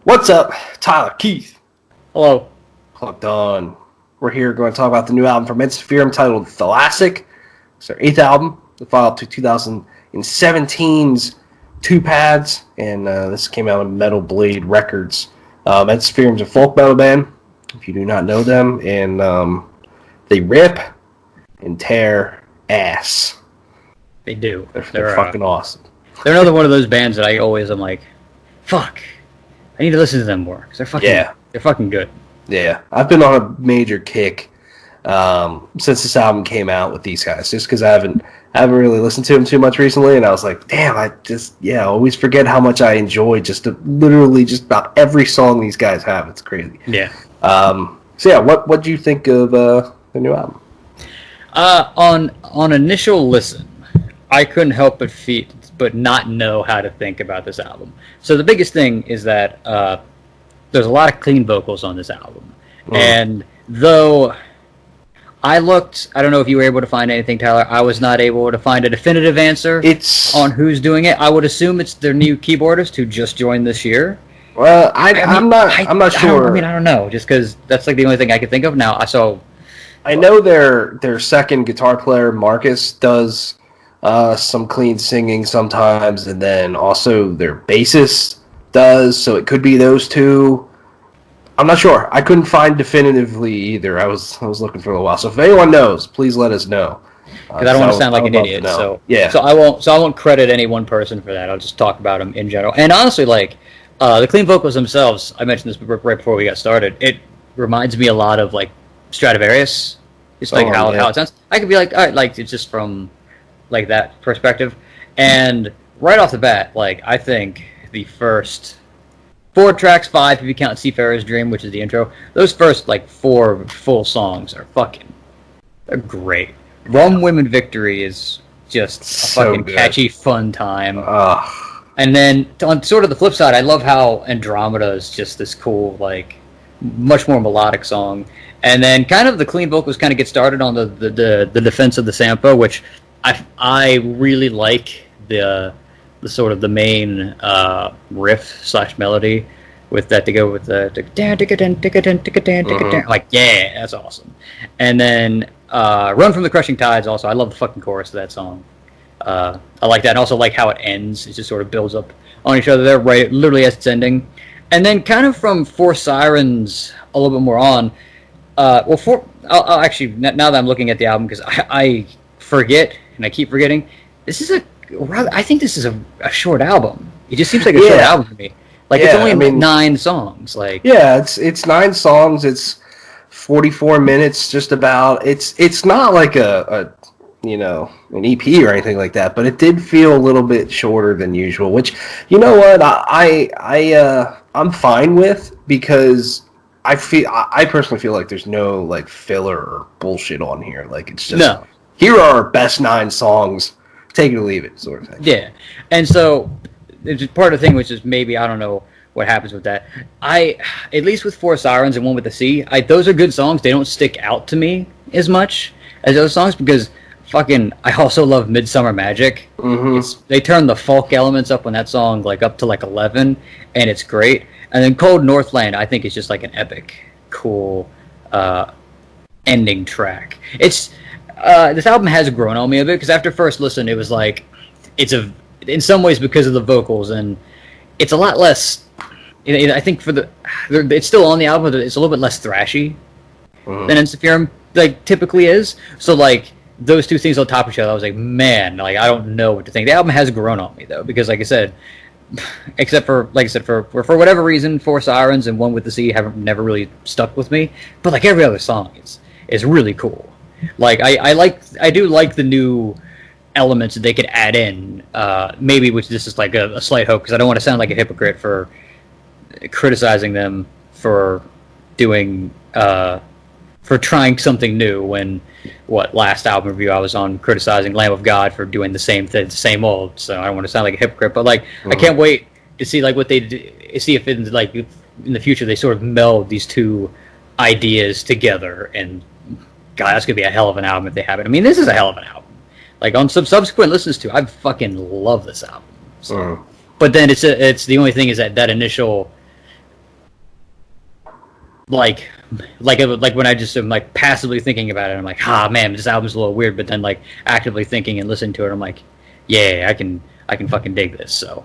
What's up? Tyler, Keith, Hello. Plugged On. We're here going to talk about the new album from Ensiferum titled Thalassic. It's their 8th album, the follow-up to 2017's Two Pads, and this came out on Metal Blade Records. Ensiferum's a folk metal band, if you do not know them, and they rip and tear ass. They do. They're fucking awesome. They're another one of those bands that I always am like, fuck, I need to listen to them more because they're fucking good. Yeah, I've been on a major kick since this album came out with these guys, just because I haven't really listened to them too much recently, and I was like, damn, I always forget how much I enjoy literally just about every song these guys have. It's crazy. Yeah. What do you think of the new album? On initial listen, I couldn't help but not know how to think about this album. So the biggest thing is that there's a lot of clean vocals on this album. And though I don't know if you were able to find anything, Tyler, I was not able to find a definitive answer on who's doing it. I would assume it's their new keyboardist who just joined this year. Well, I'm not sure. I don't know, just because that's like the only thing I could think of now. I know their second guitar player, Marcus, does some clean singing sometimes, and then also their bassist does, so it could be those two. I'm not sure. I couldn't find definitively either. I was looking for a while. So if anyone knows, please let us know. Because I don't want to sound like an idiot. So I won't credit any one person for that. I'll just talk about them in general. And honestly, the clean vocals themselves, I mentioned this right before we got started. It reminds me a lot of like Stradivarius. It's like how it sounds. I could be like, all right, like it's just from like that perspective. And right off the bat, like I think the first 4 tracks, 5 if you count Seafarer's Dream, which is the intro, those first like 4 full songs are they're great. Rum Women Victory is just a fucking catchy, fun time. And then on sort of the flip side, I love how Andromeda is just this cool, like much more melodic song. And then kind of the clean vocals kind of get started on the defense of the Sampo, which I really like the sort of the main riff / melody with that to go with the like, yeah, that's awesome. And then Run from the Crushing Tides also, I love the fucking chorus of that song. I like that, and also like how it ends. It just sort of builds up on each other there, right, literally as it's ending. And then kind of from Four Sirens a little bit more on, I'll actually, now that I'm looking at the album, because I forget, and I keep forgetting, I think this is a short album. It just seems like a short album to me. Like, it's only 9 songs. Like, yeah, it's 9 songs. It's 44 minutes, just about. It's not like an EP or anything like that, but it did feel a little bit shorter than usual. Which, you know what, I'm fine with, because I personally feel like there's no like filler or bullshit on here. Like, it's just here are our best 9 songs. Take it or leave it, sort of thing. Yeah, and so it's part of the thing, which is maybe I don't know what happens with that. At least with Four Sirens and One with the Sea, those are good songs. They don't stick out to me as much as other songs, because I also love Midsummer Magic. Mm-hmm. They turn the folk elements up on that song like up to like 11, and it's great. And then Cold Northland, I think, is just like an epic, cool ending track. It's this album has grown on me a bit, because after first listen, it was like in some ways because of the vocals, and it's a lot less. I think it's still on the album, but it's a little bit less thrashy than Ensiferum like typically is. So like those two things on top of each other, I was like, man, like I don't know what to think. The album has grown on me though, because like I said, except for for whatever reason, Four Sirens and One with the Sea never really stuck with me. But like every other song is really cool. Like I do like the new elements that they could add in. Maybe, which this is like a slight hope, because I don't want to sound like a hypocrite for criticizing them for doing for trying something new. When last album review I was on criticizing Lamb of God for doing the same thing, the same old. So I don't want to sound like a hypocrite, but like I can't wait to see like what they do, see if in the future they sort of meld these two ideas together. And God, that's gonna be a hell of an album if they have it. I mean, this is a hell of an album. Like on some subsequent listens to, I fucking love this album. So. But then it's the only thing is that initial like like when I just am like passively thinking about it, I'm like, ah man, this album's a little weird, but then like actively thinking and listening to it, I'm like, yeah, I can fucking dig this. So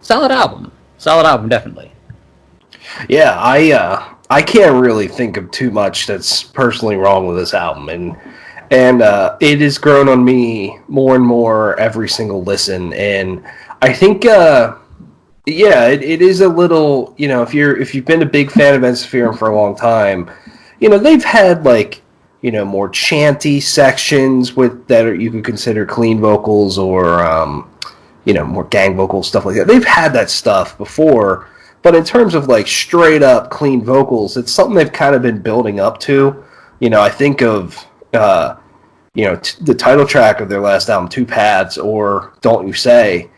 solid album, definitely. Yeah, I can't really think of too much that's personally wrong with this album, and it has grown on me more and more every single listen, and I think yeah, it is a little, if you've been a big fan of Ensiferum for a long time, they've had like more chanty sections with that you could consider clean vocals or more gang vocals, stuff like that. They've had that stuff before, but in terms of like straight up clean vocals, it's something they've kind of been building up to. I think of the title track of their last album, Two Paths, or Don't You Say,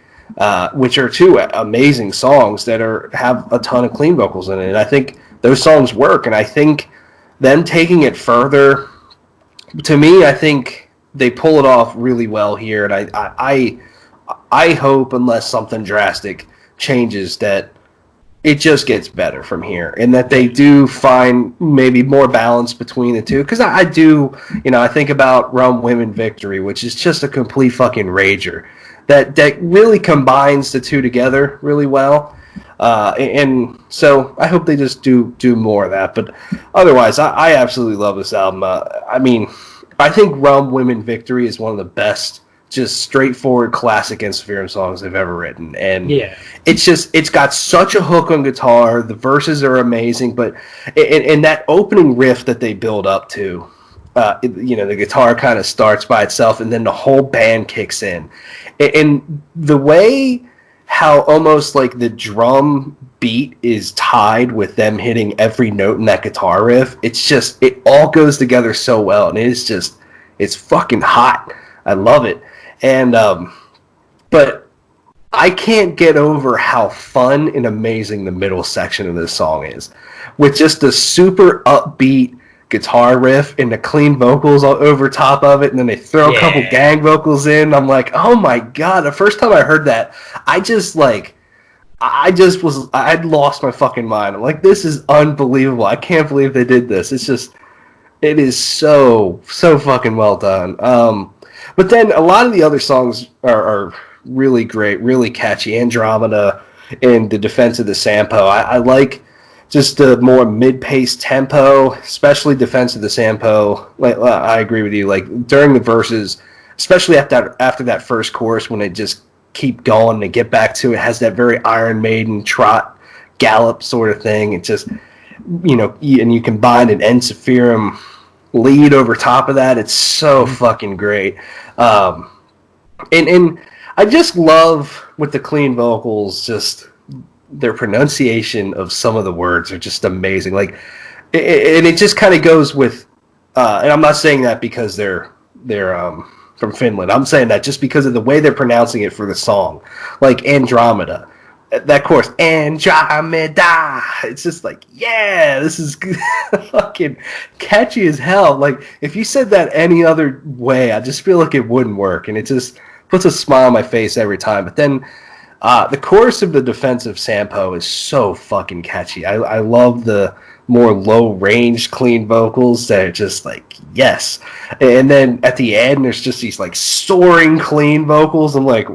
which are two amazing songs that have a ton of clean vocals in it. And I think those songs work. And I think them taking it further, to me, I think they pull it off really well here. And I hope, unless something drastic changes, that it just gets better from here, and that they do find maybe more balance between the two. Because I do, I think about Rum Women Victory, which is just a complete fucking rager that really combines the two together really well. And so I hope they just do more of that. But otherwise, I absolutely love this album. I mean, I think Rum Women Victory is one of the best, just straightforward classic Ensiferum songs they've ever written. And Yeah. it's got such a hook on guitar. The verses are amazing, but and that opening riff that they build up to, the guitar kind of starts by itself, and then the whole band kicks in. And the way how almost like the drum beat is tied with them hitting every note in that guitar riff, it all goes together so well, and it's fucking hot. I love it. And but I can't get over how fun and amazing the middle section of this song is, with just the super upbeat guitar riff and the clean vocals over top of it, and then they throw a couple gang vocals in. I'm like, oh my god! The first time I heard that, I'd lost my fucking mind. I'm like, this is unbelievable. I can't believe they did this. It is so fucking well done. But then a lot of the other songs are really great, really catchy. Andromeda and The Defense of the Sampo. I like just the more mid-paced tempo, especially Defense of the Sampo. Like, I agree with you. Like during the verses, especially after that first chorus, when it just keep going and get back to it, has that very Iron Maiden trot gallop sort of thing. It just, and you combine an Ensiferum lead over top of that. It's so fucking great. And I just love with the clean vocals, just their pronunciation of some of the words are just amazing. Like, and it just kind of goes with, and I'm not saying that because they're from Finland. I'm saying that just because of the way they're pronouncing it for the song. Like Andromeda. That chorus, Andromeda. It's just like, yeah, this is fucking catchy as hell. Like, if you said that any other way, I just feel like it wouldn't work. And it just puts a smile on my face every time. But then the chorus of The Defensive Sampo is so fucking catchy. I love the more low-range, clean vocals that are just like, yes. And then at the end, there's just these like soaring, clean vocals. I'm like,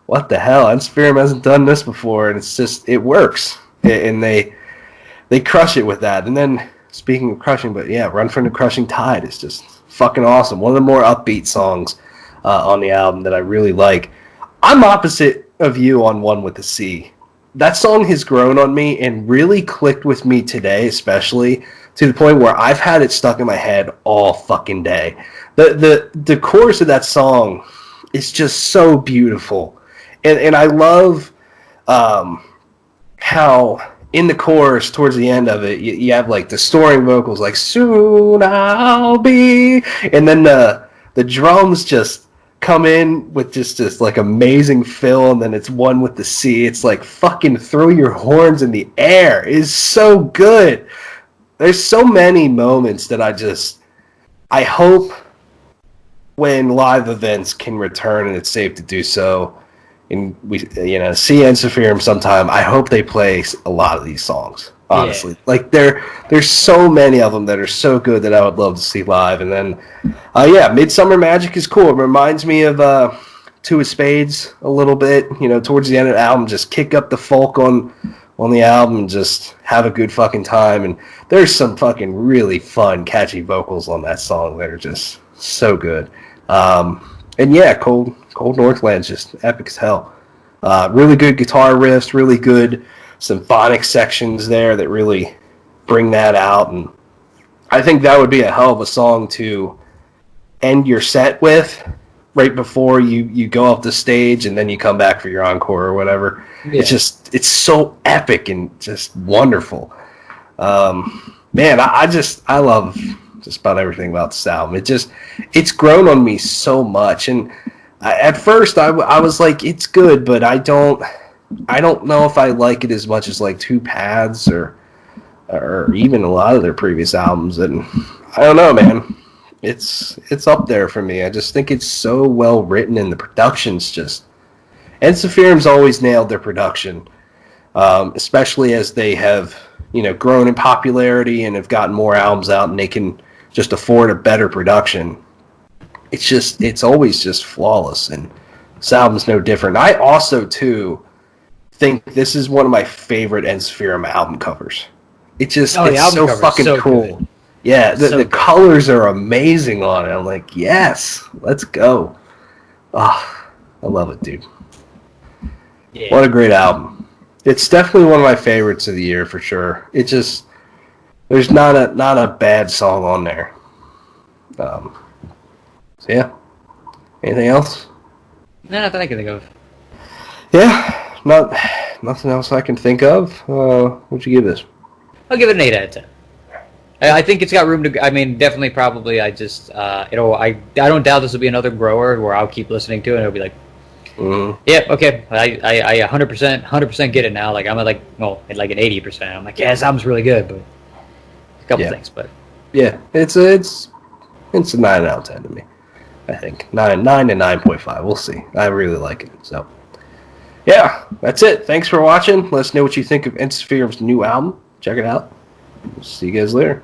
what the hell? Ensiferum hasn't done this before, and it works. And they crush it with that. And then, speaking of crushing, but yeah, Run from the Crushing Tide is just fucking awesome. One of the more upbeat songs on the album that I really like. I'm opposite of you on One with the Sea. That song has grown on me and really clicked with me today, especially to the point where I've had it stuck in my head all fucking day. The chorus of that song is just so beautiful. And I love how in the chorus, towards the end of it, you have like the soaring vocals, like "Soon I'll be," and then the drums just come in with just this like amazing fill, and then it's One with the Sea. It's like fucking throw your horns in the air. It is so good. There's so many moments that I hope when live events can return and it's safe to do so, and we see Ensiferum sometime, I hope they play a lot of these songs. Honestly, like there's so many of them that are so good that I would love to see live. And then, Midsummer Magic is cool. It reminds me of Two of Spades a little bit. Towards the end of the album, just kick up the folk on the album and just have a good fucking time. And there's some fucking really fun, catchy vocals on that song that are just so good. And yeah, Cold Northland's just epic as hell. Really good guitar riffs, really good symphonic sections there that really bring that out. And I think that would be a hell of a song to end your set with right before you go off the stage and then you come back for your encore or whatever. Yeah. It's so epic and just wonderful. Man, I love just about everything about this album. It's grown on me so much. And at first I was like, it's good, but I don't know if I like it as much as like Two Paths or even a lot of their previous albums. And I don't know, man. It's up there for me. I just think it's so well written, and the production's just... Ensiferum's always nailed their production, especially as they have grown in popularity and have gotten more albums out, and they can just afford a better production. It's always just flawless, and this album's no different. I also too think this is one of my favorite Ensiferum album covers. It's so fucking so cool. Good. Yeah, the colors are amazing on it. I'm like, yes, let's go. Oh, I love it, dude. Yeah. What a great album. It's definitely one of my favorites of the year for sure. There's not a bad song on there. So yeah. Anything else? No, nothing I can think of. Yeah, nothing else I can think of. What'd you give this? I'll give it an 8 out of 10. I think it's got room to. I mean, definitely, probably. I just, I don't doubt this will be another grower where I'll keep listening to it and it'll be like, yeah, okay, I 100% get it now. Like I'm at like an 80%. I'm like, yeah, this album's really good, but a couple things, but yeah, it's a 9 out of 10 to me. I think 9 to 9.5. We'll see. I really like it. So yeah, that's it. Thanks for watching. Let us know what you think of Ensiferum's new album. Check it out. See you guys later.